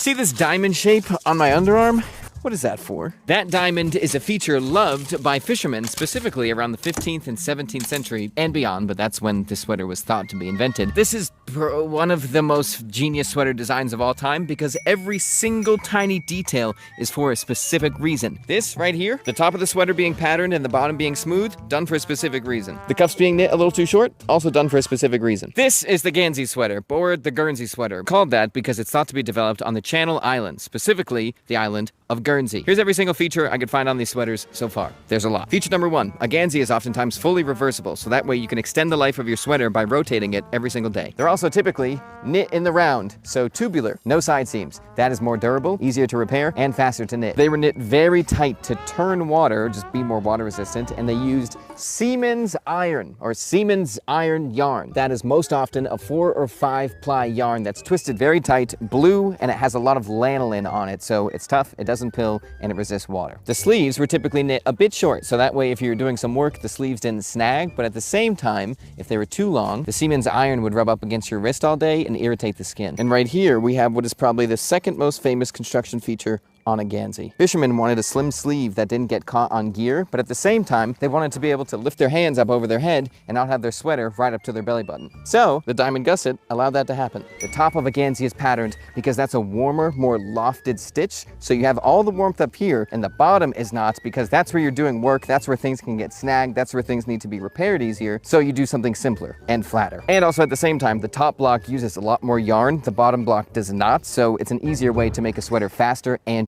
See this diamond shape on my underarm? What is that for? That diamond is a feature loved by fishermen, specifically around the 15th and 17th century and beyond, but that's when this sweater was thought to be invented. This is one of the most genius sweater designs of all time because every single tiny detail is for a specific reason. This right here, the top of the sweater being patterned and the bottom being smooth, done for a specific reason. The cuffs being knit a little too short, also done for a specific reason. This is the Guernsey sweater, or the Guernsey sweater, called that because it's thought to be developed on the Channel Islands, specifically the island of Guernsey. Here's every single feature I could find on these sweaters so far. There's a lot. Feature number 1, a Guernsey is oftentimes fully reversible, so that way you can extend the life of your sweater by rotating it every single day. They're also typically knit in the round, so tubular, no side seams. That is more durable, easier to repair, and faster to knit. They were knit very tight to turn water, just be more water resistant, and they used Siemens iron, or Siemens iron yarn. That is most often a 4 or 5 ply yarn that's twisted very tight, blue, and it has a lot of lanolin on it, so it's tough, it doesn't pill, and it resists water. The sleeves were typically knit a bit short, so that way if you're doing some work, the sleeves didn't snag, but at the same time, if they were too long, the Siemens iron would rub up against your wrist all day and irritate the skin. And right here, we have what is probably the second most famous construction feature on a Guernsey. Fishermen wanted a slim sleeve that didn't get caught on gear, but at the same time, they wanted to be able to lift their hands up over their head and not have their sweater right up to their belly button. So, the diamond gusset allowed that to happen. The top of a Guernsey is patterned because that's a warmer, more lofted stitch, so you have all the warmth up here, and the bottom is not because that's where you're doing work, that's where things can get snagged, that's where things need to be repaired easier, so you do something simpler and flatter. And also at the same time, the top block uses a lot more yarn, the bottom block does not, so it's an easier way to make a sweater faster and